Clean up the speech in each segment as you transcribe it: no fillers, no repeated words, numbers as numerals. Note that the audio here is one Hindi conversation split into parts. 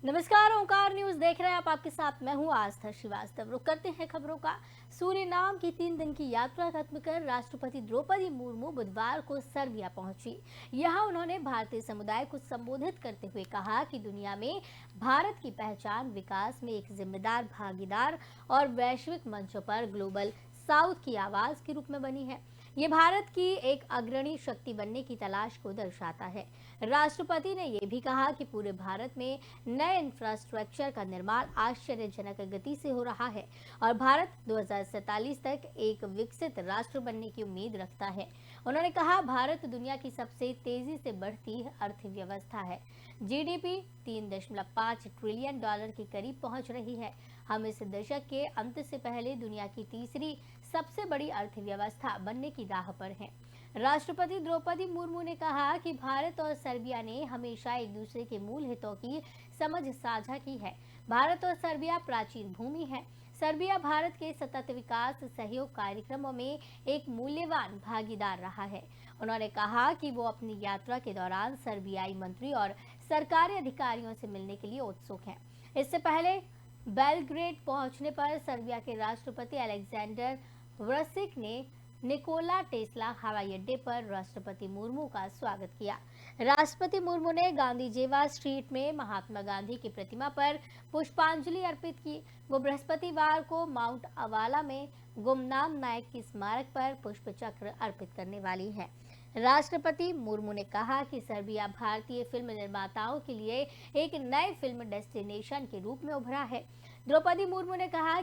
नमस्कार, ओंकार न्यूज देख रहे हैं आप। आपके साथ मैं हूं आस्था श्रीवास्तव। रुक करते हैं खबरों का। सूरीनाम की 3 दिन की यात्रा खत्म कर राष्ट्रपति द्रौपदी मुर्मू बुधवार को सर्बिया पहुंची। यहां उन्होंने भारतीय समुदाय को संबोधित करते हुए कहा कि दुनिया में भारत की पहचान विकास में एक जिम्मेदार भागीदार और वैश्विक मंचों पर ग्लोबल साउथ की आवाज के रूप में बनी है। ये भारत की एक अग्रणी शक्ति बनने की तलाश को दर्शाता है। राष्ट्रपति ने यह भी कहा कि पूरे भारत में नए इंफ्रास्ट्रक्चर का निर्माण आश्चर्यजनक गति से हो रहा है और भारत 2047 तक एक विकसित राष्ट्र बनने की उम्मीद रखता है। उन्होंने कहा, भारत दुनिया की सबसे तेजी से बढ़ती अर्थव्यवस्था है। जीडीपी 3.5 ट्रिलियन डॉलर के करीब पहुंच रही है। हम इस दशक के अंत से पहले दुनिया की तीसरी सबसे बड़ी अर्थव्यवस्था बनने की राह पर हैं। राष्ट्रपति द्रौपदी मुर्मू ने कहा कि भारत और सर्बिया ने हमेशा एक दूसरे के मूल हितों की समझ साझा की है। भारत और सर्बिया प्राचीन भूमि है। सर्बिया भारत के सतत विकास सहयोग कार्यक्रमों में एक मूल्यवान भागीदार रहा है। उन्होंने कहा कि वो अपनी यात्रा के दौरान सर्बियाई मंत्री और सरकारी अधिकारियों से मिलने के लिए उत्सुक हैं। इससे पहले बेलग्रेड पहुंचने पर सर्बिया के राष्ट्रपति अलेक्जेंडर व्रसिक ने निकोला टेस्ला हवाई अड्डे पर राष्ट्रपति मुर्मू का स्वागत किया। राष्ट्रपति मुर्मू ने गांधी जेवा स्ट्रीट में महात्मा गांधी की प्रतिमा पर पुष्पांजलि अर्पित की। वो बृहस्पतिवार को माउंट अवाला में गुमनाम नायक की स्मारक पर पुष्प चक्र अर्पित करने वाली है। राष्ट्रपति मुर्मू ने कहा कि सर्बिया भारतीय फिल्म निर्माताओं के लिए एक नए फिल्म डेस्टिनेशन के रूप में उभरा है। द्रौपदी मुर्मू ने कहा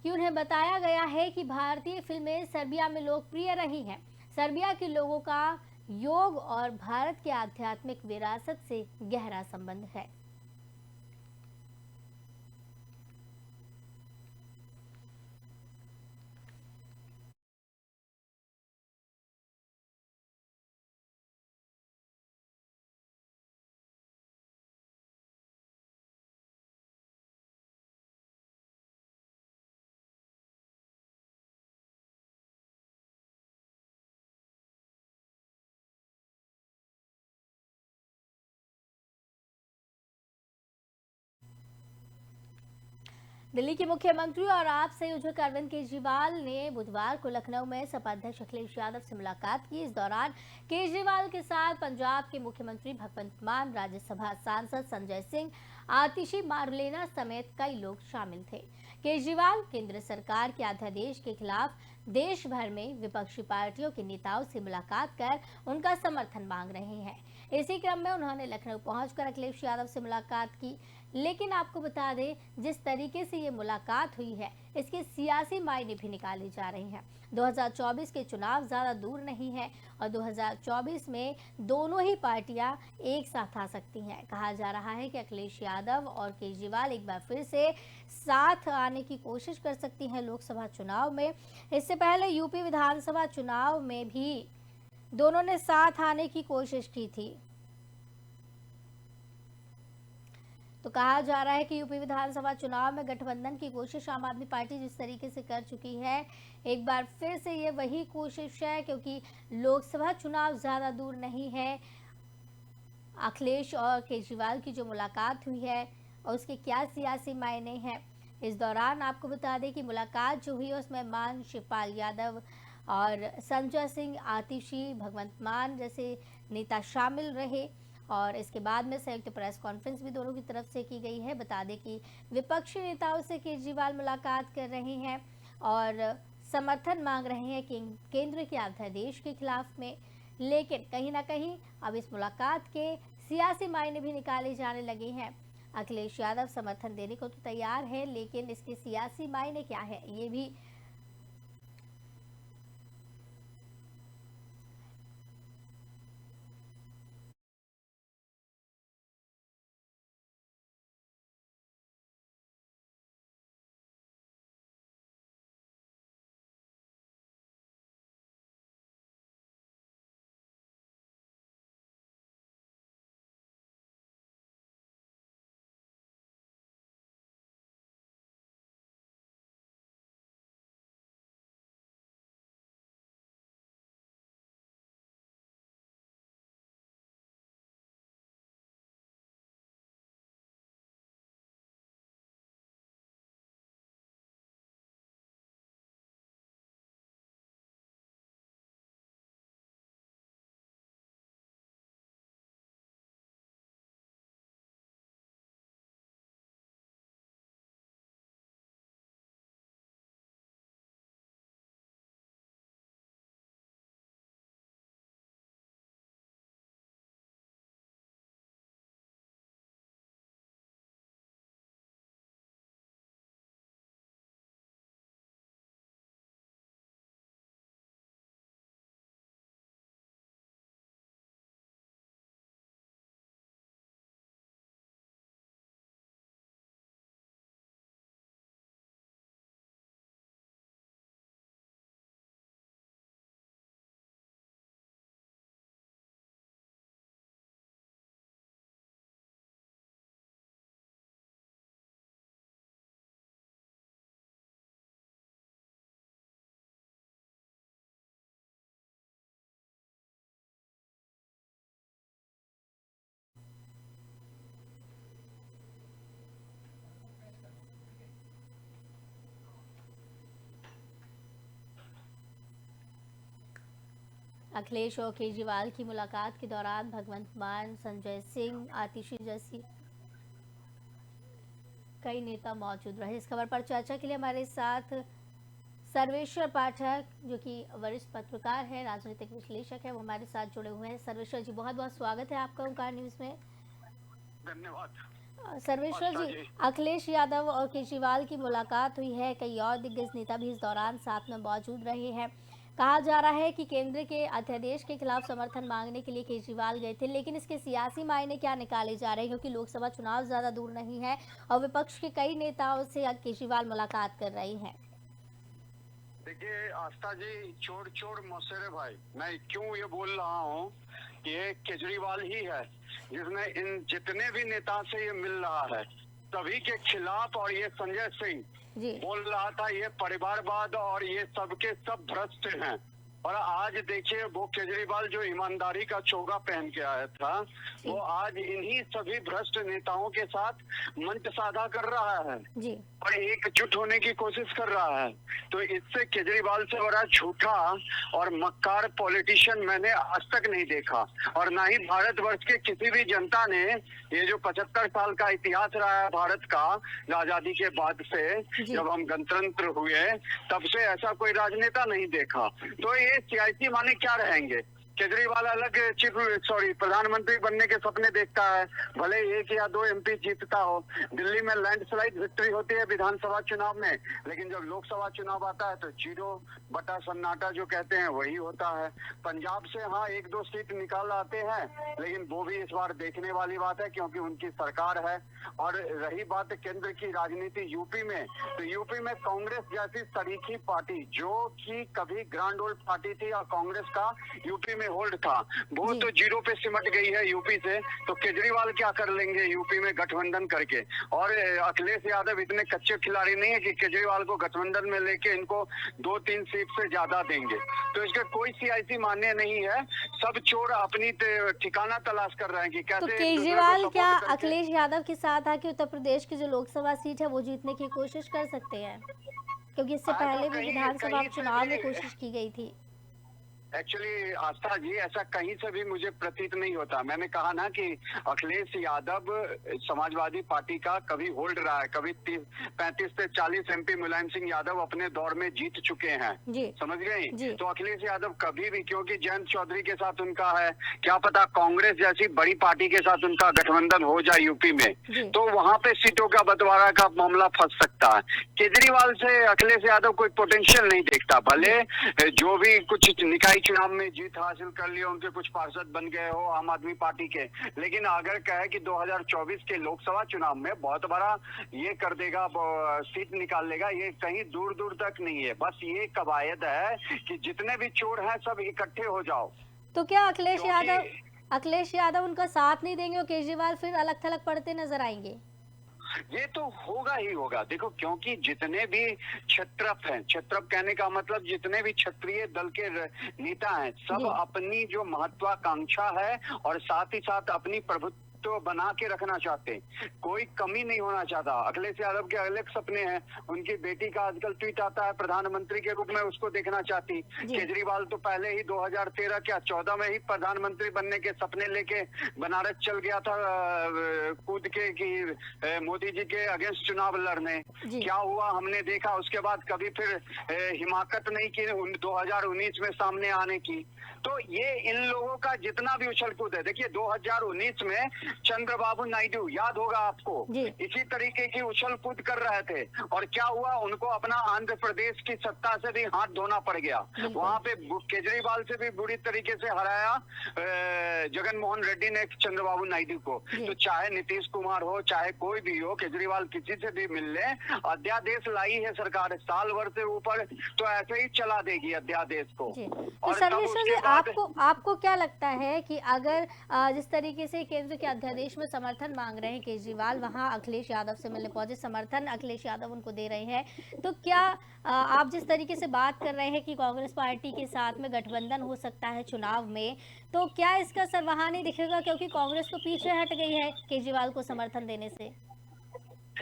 कि उन्हें बताया गया है कि भारतीय फिल्में सर्बिया में लोकप्रिय रही हैं। सर्बिया के लोगों का योग और भारत के आध्यात्मिक विरासत से गहरा संबंध है। दिल्ली के मुख्यमंत्री और आप संयोजक अरविंद केजरीवाल ने बुधवार को लखनऊ में सपा अध्यक्ष अखिलेश यादव से मुलाकात की। इस दौरान केजरीवाल के साथ पंजाब के मुख्यमंत्री भगवंत मान, राज्यसभा सांसद संजय सिंह, आतिशी मारलेना समेत कई लोग शामिल थे। केजरीवाल केंद्र सरकार के अध्यादेश के खिलाफ देश भर में विपक्षी पार्टियों के नेताओं से मुलाकात कर उनका समर्थन मांग रहे हैं। इसी क्रम में उन्होंने लखनऊ पहुंचकर अखिलेश यादव से मुलाकात की। लेकिन आपको बता दें, जिस तरीके से ये मुलाकात हुई है, इसके सियासी मायने भी निकाले जा रहे हैं। 2024 के चुनाव ज्यादा दूर नहीं है और 2024 में दोनों ही पार्टियां एक साथ आ सकती हैं। कहा जा रहा है कि अखिलेश यादव और केजरीवाल एक बार फिर से साथ आने की कोशिश कर सकती हैं लोकसभा चुनाव में। इससे पहले यूपी विधानसभा चुनाव में भी दोनों ने साथ आने की कोशिश की थी। तो कहा जा रहा है कि यूपी विधानसभा चुनाव में गठबंधन की कोशिश आम आदमी पार्टी जिस तरीके से कर चुकी है, एक बार फिर से ये वही कोशिश है, क्योंकि लोकसभा चुनाव ज्यादा दूर नहीं है। अखिलेश और केजरीवाल की जो मुलाकात हुई है और उसके क्या सियासी मायने हैं, इस दौरान आपको बता दें कि मुलाकात जो हुई है उसमें मान, शिवपाल यादव और संजय सिंह, आतिशी, भगवंत मान जैसे नेता शामिल रहे। और इसके बाद में संयुक्त प्रेस कॉन्फ्रेंस भी दोनों की तरफ से की गई है। बता दें कि विपक्षी नेताओं से केजरीवाल मुलाकात कर रहे हैं और समर्थन मांग रहे हैं केंद्र के अध्यादेश के खिलाफ में। लेकिन कहीं ना कहीं अब इस मुलाकात के सियासी मायने भी निकाले जाने लगे हैं। अखिलेश यादव समर्थन देने को तो तैयार है, लेकिन इसके सियासी मायने क्या है, ये भी अखिलेश और केजरीवाल की मुलाकात के दौरान भगवंत मान, संजय सिंह, आतिशी जैसी कई नेता मौजूद रहे। इस खबर पर चर्चा के लिए हमारे साथ सर्वेश्वर पाठक, जो कि वरिष्ठ पत्रकार है, राजनीतिक विश्लेषक है, वो हमारे साथ जुड़े हुए हैं। सर्वेश्वर जी, बहुत बहुत स्वागत है आपका ओंकार न्यूज में। धन्यवाद। सर्वेश्वर जी, अखिलेश यादव और केजरीवाल की मुलाकात हुई है, कई और दिग्गज नेता भी इस दौरान साथ में मौजूद रहे हैं। कहा जा रहा है कि केंद्र के अध्यादेश के खिलाफ समर्थन मांगने के लिए केजरीवाल गए थे, लेकिन इसके सियासी मायने क्या निकाले जा रहे हैं, क्योंकि लोकसभा चुनाव ज्यादा दूर नहीं है और विपक्ष के कई नेताओं से केजरीवाल मुलाकात कर रही हैं। देखिए आस्था जी, चोर चोर मौसेरे भाई, मैं क्यों ये बोल रहा हूँ कि ये केजरीवाल ही है जिसने इन जितने भी नेता से ये मिल रहा है सभी के खिलाफ, और ये संजय सिंह बोल रहा था ये परिवारवाद और ये सबके सब भ्रष्ट हैं। और आज देखिए वो केजरीवाल जो ईमानदारी का चोगा पहन के आया था, वो आज इन्हीं सभी भ्रष्ट नेताओं के साथ मंच साझा कर रहा है जी। और एकजुट होने की कोशिश कर रहा है। तो इससे केजरीवाल से बड़ा झूठा और मक्कार पॉलिटिशियन मैंने आज तक नहीं देखा, और ना ही भारतवर्ष के किसी भी जनता ने, ये जो 75 साल का इतिहास रहा है भारत का आजादी के बाद से, जब हम गणतंत्र हुए तब से ऐसा कोई राजनेता नहीं देखा। तो ये सियासी माने क्या रहेंगे? केजरीवाल अलग प्रधानमंत्री बनने के सपने देखता है, भले एक या दो एमपी जीतता हो। दिल्ली में लैंडस्लाइड विक्ट्री होती है विधानसभा चुनाव में, लेकिन जब लोकसभा चुनाव आता है तो 0 सन्नाटा जो कहते हैं वही होता है। पंजाब से हाँ 1-2 सीट निकाल आते हैं, लेकिन वो भी इस बार देखने वाली बात है क्योंकि उनकी सरकार है। और रही बात केंद्र की राजनीति यूपी में, तो यूपी में कांग्रेस जैसी सरीखी पार्टी जो कि कभी ग्रांड ओल्ड पार्टी थी और कांग्रेस का यूपी में होल्ड था, वो तो 0 पे सिमट गई है यूपी से। तो केजरीवाल क्या कर लेंगे यूपी में गठबंधन करके? और अखिलेश यादव इतने कच्चे खिलाड़ी नहीं है कि केजरीवाल को गठबंधन में लेके इनको 2-3 सीट से ज्यादा देंगे। तो इसका कोई सियासी मान्य नहीं है। सब चोर अपनी ठिकाना तलाश कर रहे हैं कि कैसे। तो केजरीवाल क्या अखिलेश यादव के साथ आके उत्तर प्रदेश की जो लोकसभा सीट है वो जीतने की कोशिश कर सकते हैं, क्योंकि इससे पहले भी विधानसभा चुनाव में कोशिश की गई थी? एक्चुअली आस्था जी, ऐसा कहीं से भी मुझे प्रतीत नहीं होता। मैंने कहा ना कि अखिलेश यादव समाजवादी पार्टी का कभी होल्ड रहा है, कभी 35 से 40 एमपी मुलायम सिंह यादव अपने दौर में जीत चुके हैं, समझ गए? तो अखिलेश यादव कभी भी, क्योंकि जयंत चौधरी के साथ उनका है, क्या पता कांग्रेस जैसी बड़ी पार्टी के साथ उनका गठबंधन हो जाए यूपी में, तो वहां पे सीटों का बंटवारा का मामला फंस सकता है। केजरीवाल से अखिलेश यादव कोई पोटेंशियल नहीं देखता, भले जो भी कुछ निकाय चुनाव में जीत हासिल कर लिया, उनके कुछ पार्षद बन गए हो आम आदमी पार्टी के, लेकिन अगर कहे कि 2024 के लोकसभा चुनाव में बहुत बड़ा ये कर देगा, सीट निकाल लेगा, ये कहीं दूर दूर तक नहीं है। बस ये कवायद है कि जितने भी चोर हैं सब इकट्ठे हो जाओ। तो क्या अखिलेश यादव उनका साथ नहीं देंगे और केजरीवाल फिर अलग थलग पड़ते नजर आएंगे? ये तो होगा ही होगा। देखो, क्योंकि जितने भी क्षत्रप हैं, क्षत्रप कहने का मतलब जितने भी क्षत्रिय दल के नेता हैं, सब अपनी जो महत्वाकांक्षा है और साथ ही साथ अपनी प्रभुत्व तो बना के रखना चाहते हैं, कोई कमी नहीं होना चाहता। अखिलेश यादव के अलग सपने हैं, उनकी बेटी का आजकल ट्वीट आता है प्रधानमंत्री के रूप में उसको देखना चाहती। केजरीवाल तो पहले ही 2013 क्या 14 में ही प्रधानमंत्री बनने के सपने लेके बनारस चल गया था कूद के कि मोदी जी के अगेंस्ट चुनाव लड़ने। क्या हुआ हमने देखा, उसके बाद कभी फिर हिमाकत नहीं की 2019 में सामने आने की। तो ये इन लोगों का जितना भी उछल कूद है, देखिए 2019 में चंद्रबाबू नायडू, याद होगा आपको, इसी तरीके की उछल कूद कर रहे थे, और क्या हुआ, उनको अपना आंध्र प्रदेश की सत्ता से भी हाथ धोना पड़ गया। वहां पे केजरीवाल से भी बुरी तरीके से हराया जगन मोहन रेड्डी ने चंद्रबाबू नायडू को। तो चाहे नीतीश कुमार हो, चाहे कोई भी हो, केजरीवाल किसी से भी मिल ले, अध्यादेश लाई है सरकार साल भर से ऊपर, तो ऐसे ही चला देगी अध्यादेश को। तो सर्वेश्वर जी, आपको क्या लगता है कि अगर जिस तरीके से केंद्र के अध्यादेश में समर्थन मांग रहे हैं केजरीवाल, वहां अखिलेश यादव से मिलने पहुंचे, समर्थन अखिलेश यादव उनको दे रहे हैं, तो क्या आप जिस तरीके से बात कर रहे हैं कि कांग्रेस पार्टी के साथ में गठबंधन हो सकता है चुनाव में, तो क्या इसका असर वहां नहीं दिखेगा, क्योंकि कांग्रेस तो पीछे हट गई है केजरीवाल को समर्थन देने से?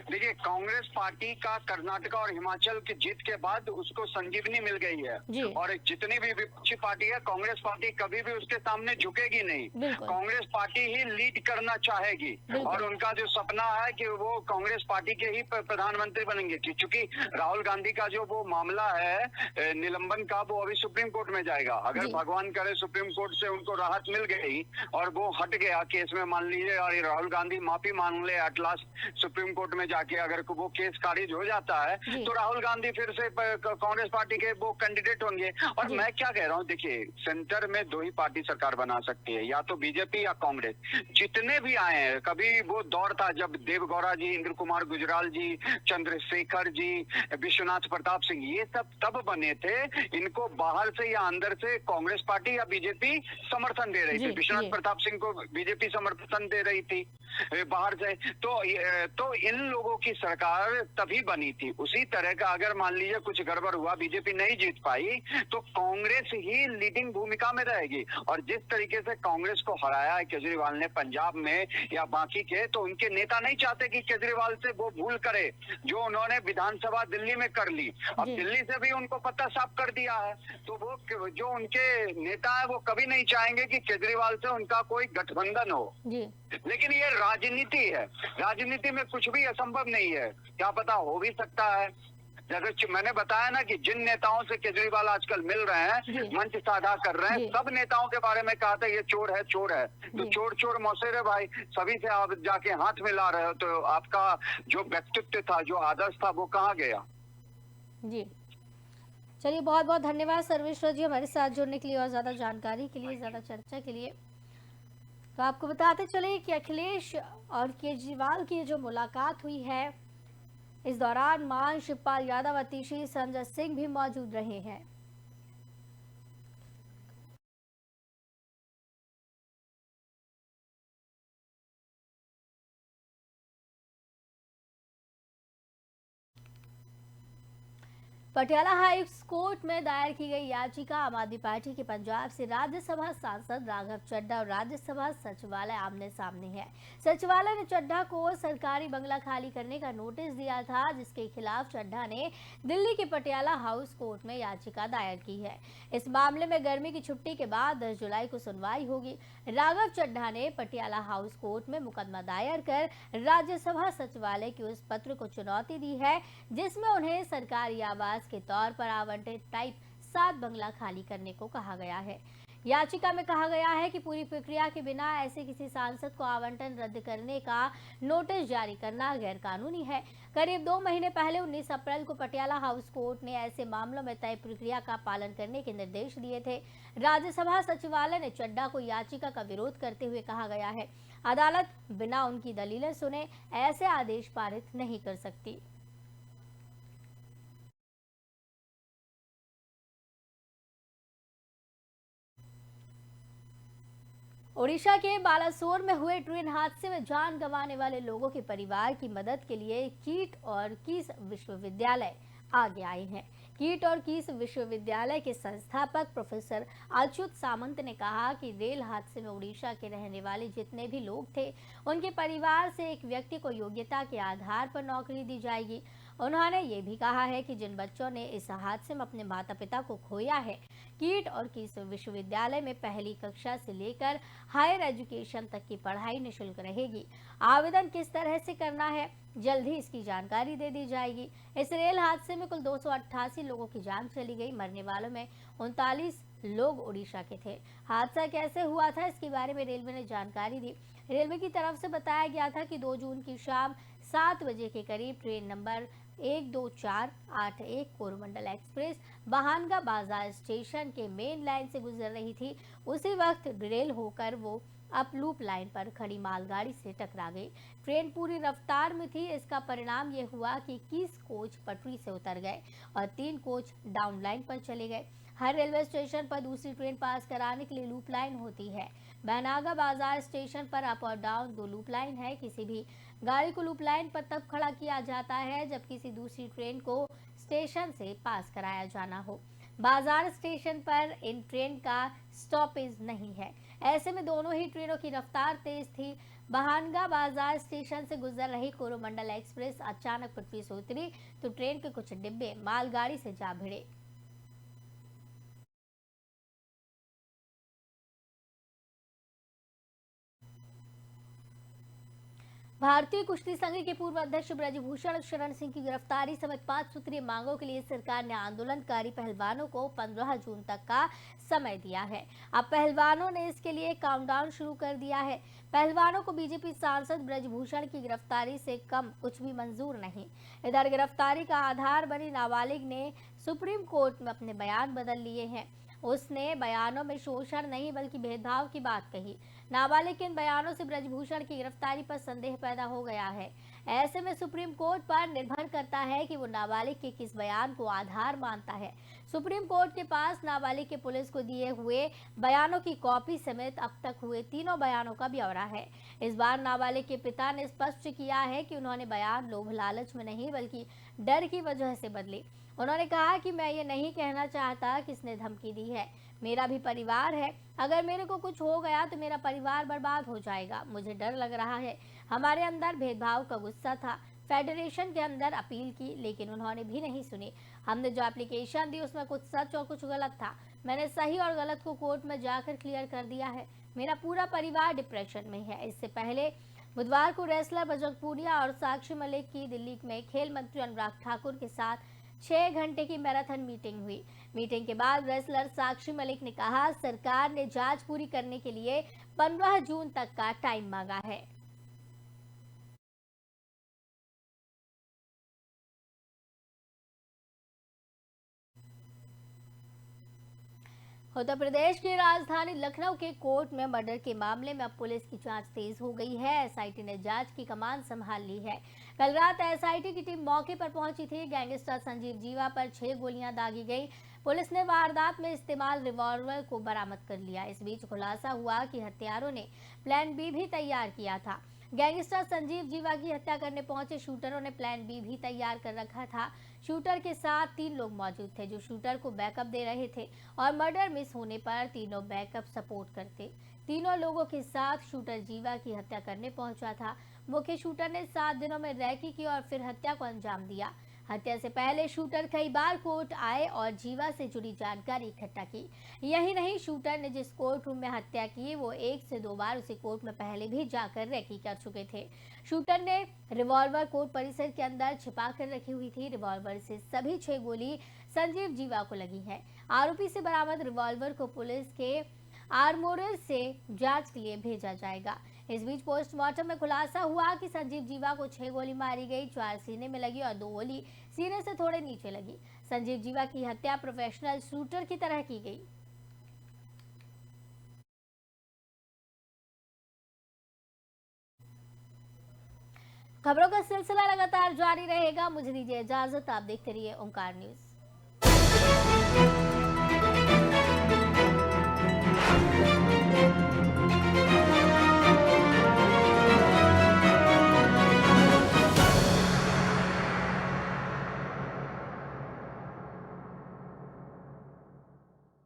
देखिए, कांग्रेस पार्टी का कर्नाटक और हिमाचल की जीत के बाद उसको संजीवनी मिल गई जी। है, और जितनी भी विपक्षी पार्टी है, कांग्रेस पार्टी कभी भी उसके सामने झुकेगी नहीं। बिल्कुल। कांग्रेस पार्टी ही लीड करना चाहेगी, बिल्कुल। और उनका जो सपना है कि वो कांग्रेस पार्टी के ही प्रधानमंत्री बनेंगे, क्योंकि राहुल गांधी का जो वो मामला है निलंबन का, वो अभी सुप्रीम कोर्ट में जाएगा। अगर जी। भगवान करे सुप्रीम कोर्ट से उनको राहत मिल गई और वो हट गया केस में, मान लीजिए, और राहुल गांधी माफी मांग ले एट लास्ट सुप्रीम कोर्ट में जाके, अगर वो केस खारिज हो जाता है जी। तो राहुल गांधी फिर से कांग्रेस पार्टी के वो कैंडिडेट होंगे। और जी। मैं क्या कह रहा हूँ, देखिए, सेंटर में दो ही पार्टी सरकार बना सकती है, या तो बीजेपी या कांग्रेस। जितने भी आए हैं, कभी वो दौर था जब देवगौड़ा जी, इंद्र कुमार गुजराल जी, चंद्रशेखर जी, विश्वनाथ प्रताप सिंह, ये सब तब बने थे। इनको बाहर से या अंदर से कांग्रेस पार्टी या बीजेपी समर्थन दे रही जी, थी। विश्वनाथ जी। प्रताप सिंह को बीजेपी समर्थन दे रही थी बाहर से। तो इन लोगों की सरकार तभी बनी थी। उसी तरह का अगर मान लीजिए कुछ गड़बड़ हुआ, बीजेपी नहीं जीत पाई, तो कांग्रेस ही लीडिंग भूमिका में रहेगी। और जिस तरीके से कांग्रेस को हराया है केजरीवाल ने पंजाब में या बाकी के, तो उनके नेता नहीं चाहते कि केजरीवाल से वो भूल करे जो उन्होंने विधानसभा दिल्ली में कर ली। अब जी। दिल्ली से भी उनको पत्ता साफ कर दिया है, तो वो जो उनके नेता है वो कभी नहीं चाहेंगे कि केजरीवाल से उनका कोई गठबंधन हो। जी। लेकिन ये राजनीति है, राजनीति में कुछ भी असंभव नहीं है, क्या पता हो भी सकता है। जैसे मैंने बताया ना कि जिन नेताओं से केजरीवाल आजकल मिल रहे हैं, जी। मंच साझा कर रहे हैं, जी। सब नेताओं के बारे में कहा था ये चोर है, चोर है। तो जी। चोर चोर मौसेरे भाई, सभी से आप जाके हाथ मिला रहे हो, तो आपका जो व्यक्तित्व था, जो आदर्श था, वो कहाँ गया? जी। चलिए, बहुत बहुत धन्यवाद सर्वेश्वर जी हमारे साथ जुड़ने के लिए और ज़्यादा जानकारी के लिए, ज़्यादा चर्चा के लिए। तो आपको बताते चले कि अखिलेश और केजरीवाल की जो मुलाकात हुई है, इस दौरान मान शिवपाल यादव, अतिशी, संजय सिंह भी मौजूद रहे हैं। पटियाला हाई कोर्ट में दायर की गई याचिका आम आदमी पार्टी के पंजाब से राज्यसभा सांसद राघव चड्ढा और राज्यसभा सचिवालय आमने सामने है। सचिवालय ने चड्ढा को सरकारी बंगला खाली करने का नोटिस दिया था, जिसके खिलाफ चड्ढा ने दिल्ली के पटियाला हाउस कोर्ट में याचिका दायर की है। इस मामले में गर्मी की छुट्टी के बाद 10 जुलाई को सुनवाई होगी। राघव चड्ढा ने पटियाला हाउस कोर्ट में मुकदमा दायर कर राज्यसभा सचिवालय के उस पत्र को चुनौती दी है, जिसमें उन्हें सरकारी आवास के तौर पर आवंटित टाइप 7 बंगला खाली करने को कहा गया है। याचिका में कहा गया है कि पूरी प्रक्रिया के बिना ऐसे किसी सांसद को आवंटन रद्द करने का नोटिस जारी करना गैरकानूनी है। करीब 2 महीने पहले 19 अप्रैल को पटियाला हाउस कोर्ट ने ऐसे मामलों में तय प्रक्रिया का पालन करने के निर्देश दिए थे। राज्यसभा सचिवालय ने चड्ढा को याचिका का विरोध करते हुए कहा गया है, अदालत बिना उनकी दलीलें सुने ऐसे आदेश पारित नहीं कर सकती। ओडिशा के बालासोर में हुए ट्रेन हादसे में जान गंवाने वाले लोगों के परिवार की मदद के लिए कीट और कीस विश्वविद्यालय आगे आए हैं। कीट और कीस विश्वविद्यालय के संस्थापक प्रोफेसर अच्युत सामंत ने कहा कि रेल हादसे में उड़ीसा के रहने वाले जितने भी लोग थे, उनके परिवार से एक व्यक्ति को योग्यता के आधार पर नौकरी दी जाएगी। उन्होंने ये भी कहा है कि जिन बच्चों ने इस हादसे में अपने माता पिता को खोया है, कीट और कीस विश्वविद्यालय में पहली कक्षा से लेकर हायर एजुकेशन तक की पढ़ाई निःशुल्क रहेगी। आवेदन किस तरह से करना है, जल्द ही इसकी जानकारी दे दी जाएगी। इस रेल हादसे में कुल 288 लोगों की जान चली गई। मरने वालों में 39 लोग उड़ीसा के थे। हादसा कैसे हुआ था, इसके बारे में रेलवे ने जानकारी दी। रेलवे की तरफ से बताया गया था कि 2 जून की शाम 7 बजे के करीब ट्रेन नंबर 12481 कोरोमंडल एक्सप्रेस बहानगा बाजार स्टेशन के मेन लाइन से गुजर रही थी। उसी वक्त डिरेल होकर वो अप लूप लाइन पर खड़ी मालगाड़ी से टकरा गई। ट्रेन पूरी रफ्तार में थी। इसका परिणाम ये हुआ कि 21 कोच पटरी से उतर गए और 3 कोच डाउन लाइन पर चले गए। हर रेलवे स्टेशन पर दूसरी ट्रेन पास कराने के लिए लूप लाइन होती है। बहनागा बाजार स्टेशन पर अप और डाउन 2 लूप लाइन है। किसी भी गाड़ी को लूप लाइन पर तब खड़ा किया जाता है जब किसी दूसरी ट्रेन को स्टेशन से पास कराया जाना हो। बाजार स्टेशन पर इन ट्रेन का स्टॉपेज नहीं है। ऐसे में दोनों ही ट्रेनों की रफ्तार तेज थी। बहानगा बाजार स्टेशन से गुजर रही कोरोमंडल एक्सप्रेस अचानक पटरी से उतरी तो ट्रेन के कुछ डिब्बे मालगाड़ी से जा भिड़े। भारतीय कुश्ती संघ के पूर्व अध्यक्ष ब्रजभूषण शरण सिंह की गिरफ्तारी समेत 5 सूत्रीय मांगों के लिए सरकार ने आंदोलनकारी पहलवानों को 15 जून तक का समय दिया है। अब पहलवानों ने इसके लिए काउंटडाउन शुरू कर दिया है। पहलवानों को बीजेपी सांसद ब्रजभूषण की गिरफ्तारी से कम कुछ भी मंजूर नहीं। इधर गिरफ्तारी का आधार बनी नाबालिग ने सुप्रीम कोर्ट में अपने बयान बदल लिए हैं। उसने बयानों में शोषण नहीं बल्कि भेदभाव की बात कही। नाबालिग के इन बयानों से ब्रजभूषण की गिरफ्तारी पर संदेह पैदा हो गया है। ऐसे में सुप्रीम कोर्ट पर निर्भर करता है कि वो नाबालिग के किस बयान को आधार मानता है। सुप्रीम कोर्ट के पास नाबालिग के पुलिस को दिए हुए बयानों की कॉपी समेत अब तक हुए तीनों बयानों का ब्यौरा है। इस बार नाबालिग के पिता ने स्पष्ट किया है कि उन्होंने बयान लोभ लालच में नहीं बल्कि डर की वजह से बदले। उन्होंने कहा कि मैं ये नहीं कहना चाहता किसने धमकी दी है, मेरा भी परिवार है, अगर मेरे को कुछ हो गया तो मेरा परिवार बर्बाद हो जाएगा, मुझे डर लग रहा है। हमारे अंदर भेदभाव का गुस्सा था, फेडरेशन के अंदर अपील की लेकिन उन्होंने भी नहीं सुनी। हमने जो एप्लीकेशन दी उसमें कुछ सच और कुछ गलत था। मैंने सही और गलत को कोर्ट में जाकर क्लियर कर दिया है। मेरा पूरा परिवार डिप्रेशन में है। इससे पहले बुधवार को रेसलर बजरंग पूनिया और साक्षी मलिक की दिल्ली में खेल मंत्री अनुराग ठाकुर के साथ 6 घंटे की मैराथन मीटिंग हुई। मीटिंग के बाद रेसलर साक्षी मलिक ने कहा, सरकार ने जांच पूरी करने के लिए 15 जून तक का टाइम मांगा है। उत्तर प्रदेश की राजधानी लखनऊ के कोर्ट में मर्डर के मामले में अब पुलिस की जांच तेज हो गई है। एसआईटी ने जांच की कमान संभाल ली है। कल रात एसआईटी की टीम मौके पर पहुंची थी। गैंगस्टर संजीव जीवा पर 6 गोलियां दागी गई। पुलिस ने वारदात में इस्तेमाल रिवॉल्वर को बरामद कर लिया। इस बीच खुलासा हुआ कि हत्यारों ने प्लान बी भी तैयार किया था। गैंगस्टर संजीव जीवा की हत्या करने पहुंचे शूटरों ने प्लान बी भी तैयार कर रखा था। शूटर के साथ 3 लोग मौजूद थे जो शूटर को बैकअप दे रहे थे और मर्डर मिस होने पर तीनों बैकअप सपोर्ट करते। तीनों लोगों के साथ शूटर जीवा की हत्या करने पहुंचा था। मुख्य शूटर ने 7 दिनों में रैकी की और फिर हत्या को अंजाम दिया। हत्या से पहले शूटर कई बार कोर्ट आए और जीवा से जुड़ी जानकारी इकट्ठा की। यही नहीं, शूटर ने जिस कोर्ट रूम में हत्या की वो 1 से 2 बार उसी कोर्ट में पहले भी जाकर रैकी कर चुके थे। शूटर ने रिवॉल्वर कोर्ट परिसर के अंदर छिपा कर रखी हुई थी। रिवॉल्वर से सभी 6 गोली संजीव जीवा को लगी है। आरोपी से बरामद रिवॉल्वर को पुलिस के आर्मोरर से जांच के लिए भेजा जाएगा। इस बीच पोस्टमार्टम में खुलासा हुआ कि संजीव जीवा को 6 गोली मारी गई, 4 सीने में लगी और 2 गोली सीने से थोड़े नीचे लगी। संजीव जीवा की हत्या प्रोफेशनल शूटर की तरह की गई। खबरों का सिलसिला लगातार जारी रहेगा। मुझे दीजिए इजाजत, आप देखते रहिए ओंकार न्यूज।